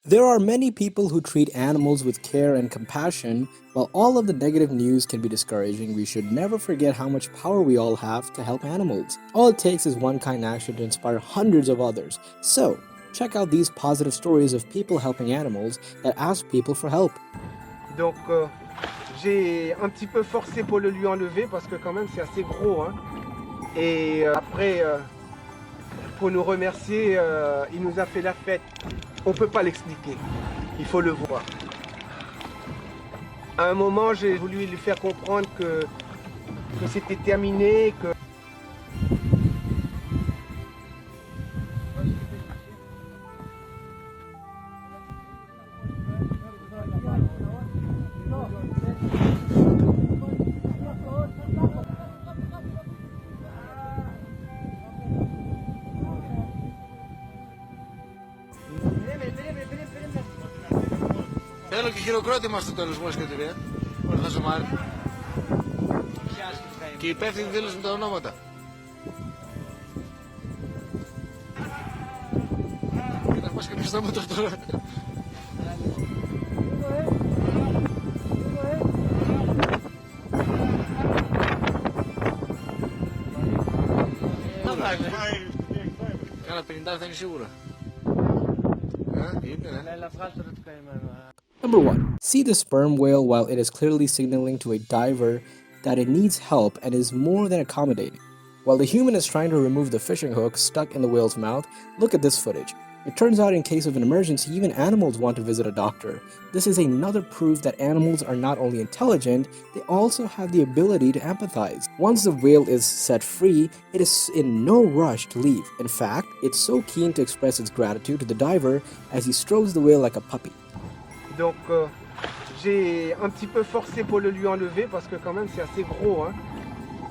There are many people who treat animals with care and compassion. While all of the negative news can be discouraging, we should never forget how much power we all have to help animals. All it takes is one kind action to inspire hundreds of others. So, check out these positive stories of people helping animals that ask people for help. Donc j'ai un petit peu forcé pour le lui enlever parce que quand même c'est assez gros, hein. Et après pour nous remercier, il nous a fait la fête. On peut pas l'expliquer, il faut le voir. À un moment j'ai voulu lui faire comprendre que c'était terminé, que Θέλω και χειροκρότημα στο τέλος μου έσκεται, Όλα θα ζωμάρει. Και οι υπεύθυνοι δήλωσαν τα ονόματα. Και να πας και πεις τα μότο τώρα. Κάνα 50 θα είναι σίγουρα. Number 1. See the sperm whale while it is clearly signaling to a diver that it needs help and is more than accommodating. While the human is trying to remove the fishing hook stuck in the whale's mouth, look at this footage. It turns out in case of an emergency, even animals want to visit a doctor. This is another proof that animals are not only intelligent, they also have the ability to empathize. Once the whale is set free, it is in no rush to leave. In fact, it's so keen to express its gratitude to the diver as he strokes the whale like a puppy. donc j'ai un petit peu forcé pour le lui enlever parce que quand même c'est assez gros, hein.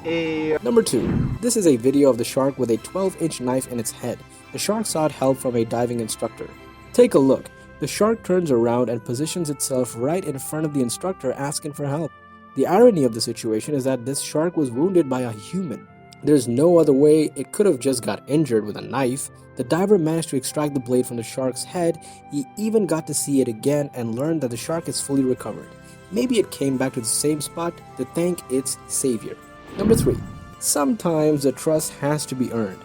Et Number 2. This is a video of the shark with a 12-inch knife in its head. The shark sought help from a diving instructor. Take a look. The shark turns around and positions itself right in front of the instructor asking for help. The irony of the situation is that this shark was wounded by a human. There's no other way it could have just got injured with a knife. The diver managed to extract the blade from the shark's head. He even got to see it again and learned that the shark is fully recovered. Maybe it came back to the same spot to thank its savior. Number 3. Sometimes the trust has to be earned.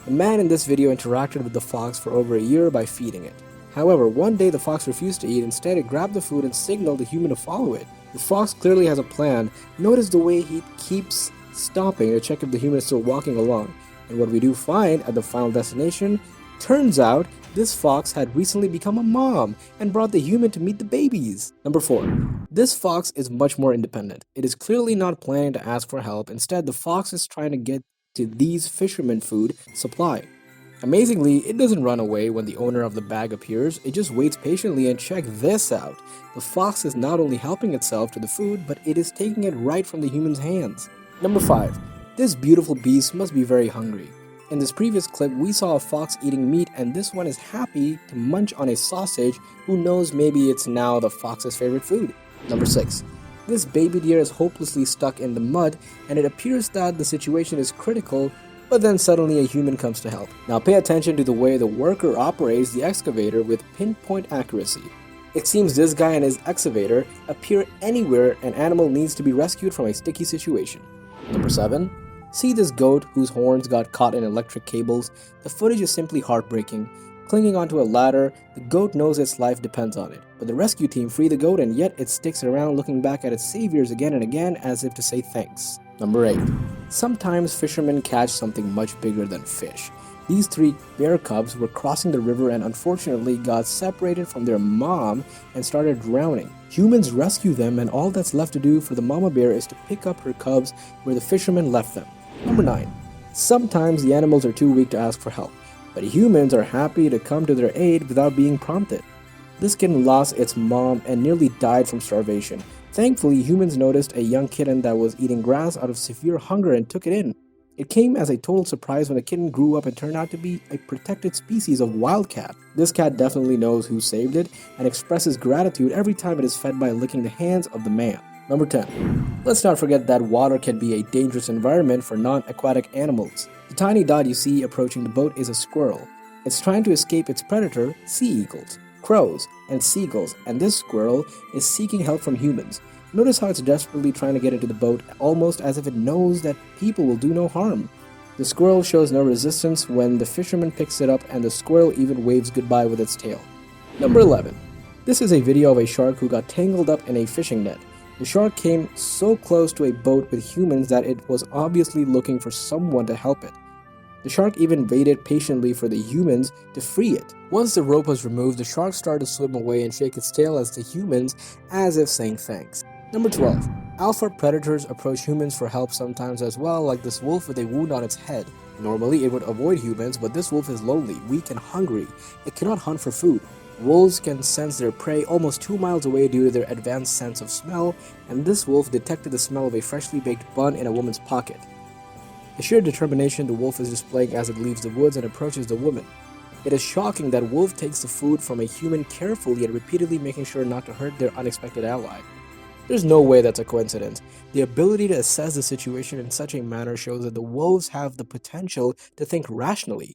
The man in this video interacted with the fox for over a year by feeding it. However, one day the fox refused to eat. Instead, it grabbed the food and signaled the human to follow it. The fox clearly has a plan. Notice the way he keeps stopping to check if the human is still walking along. And what we do find at the final destination, turns out this fox had recently become a mom and brought the human to meet the babies. Number 4. This fox is much more independent. It is clearly not planning to ask for help. Instead, the fox is trying to get to these fishermen food supply. Amazingly, it doesn't run away when the owner of the bag appears. It just waits patiently, and check this out. The fox is not only helping itself to the food, but it is taking it right from the human's hands. Number 5. This beautiful beast must be very hungry. In this previous clip, we saw a fox eating meat, and this one is happy to munch on a sausage. Who knows, maybe it's now the fox's favorite food. Number 6. This baby deer is hopelessly stuck in the mud, and it appears that the situation is critical, but then suddenly a human comes to help. Now pay attention to the way the worker operates the excavator with pinpoint accuracy. It seems this guy and his excavator appear anywhere an animal needs to be rescued from a sticky situation. Number 7. See this goat whose horns got caught in electric cables? The footage is simply heartbreaking. Clinging onto a ladder, the goat knows its life depends on it. But the rescue team free the goat, and yet it sticks around looking back at its saviors again and again as if to say thanks. Number 8. Sometimes fishermen catch something much bigger than fish. These 3 bear cubs were crossing the river and unfortunately got separated from their mom and started drowning. Humans rescue them, and all that's left to do for the mama bear is to pick up her cubs where the fishermen left them. Number 9. Sometimes the animals are too weak to ask for help, but humans are happy to come to their aid without being prompted. This kitten lost its mom and nearly died from starvation. Thankfully, humans noticed a young kitten that was eating grass out of severe hunger and took it in. It came as a total surprise when the kitten grew up and turned out to be a protected species of wildcat. This cat definitely knows who saved it and expresses gratitude every time it is fed by licking the hands of the man. Number 10. Let's not forget that water can be a dangerous environment for non-aquatic animals. The tiny dot you see approaching the boat is a squirrel. It's trying to escape its predator, sea eagles. crows, and seagulls, and this squirrel is seeking help from humans. Notice how it's desperately trying to get into the boat, almost as if it knows that people will do no harm. The squirrel shows no resistance when the fisherman picks it up, and the squirrel even waves goodbye with its tail. Number 11. This is a video of a shark who got tangled up in a fishing net. The shark came so close to a boat with humans that it was obviously looking for someone to help it. The shark even waited patiently for the humans to free it. Once the rope was removed, the shark started to swim away and shake its tail at the humans as if saying thanks. Number 12. Alpha predators approach humans for help sometimes as well, like this wolf with a wound on its head. Normally it would avoid humans, but this wolf is lonely, weak, and hungry. It cannot hunt for food. Wolves can sense their prey almost 2 miles away due to their advanced sense of smell, and this wolf detected the smell of a freshly baked bun in a woman's pocket. The sheer determination the wolf is displaying as it leaves the woods and approaches the woman. It is shocking that wolf takes the food from a human carefully and repeatedly making sure not to hurt their unexpected ally. There's no way that's a coincidence. The ability to assess the situation in such a manner shows that the wolves have the potential to think rationally.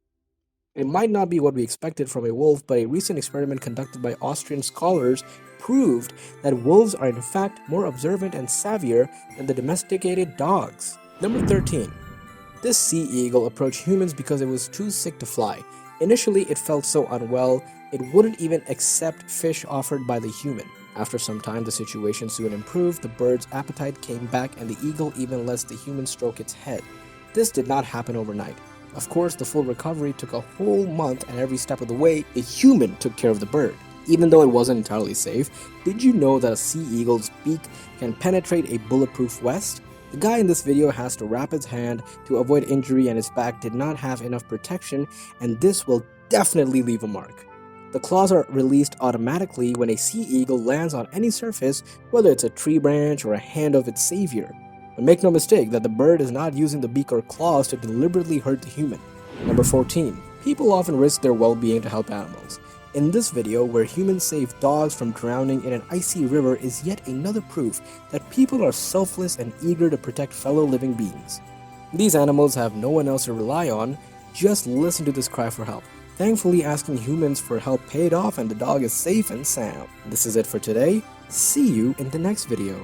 It might not be what we expected from a wolf, but a recent experiment conducted by Austrian scholars proved that wolves are in fact more observant and savvier than the domesticated dogs. Number 13. This sea eagle approached humans because it was too sick to fly. Initially, it felt so unwell, it wouldn't even accept fish offered by the human. After some time, the situation soon improved, the bird's appetite came back, and the eagle even lets the human stroke its head. This did not happen overnight. Of course, the full recovery took a whole month, and every step of the way, a human took care of the bird. Even though it wasn't entirely safe, did you know that a sea eagle's beak can penetrate a bulletproof vest? The guy in this video has to wrap his hand to avoid injury, and his back did not have enough protection, and this will definitely leave a mark. The claws are released automatically when a sea eagle lands on any surface, whether it's a tree branch or a hand of its savior. But make no mistake that the bird is not using the beak or claws to deliberately hurt the human. Number 14. People often risk their well-being to help animals. In this video, where humans save dogs from drowning in an icy river, is yet another proof that people are selfless and eager to protect fellow living beings. These animals have no one else to rely on. Just listen to this cry for help. Thankfully, asking humans for help paid off and the dog is safe and sound. This is it for today. See you in the next video.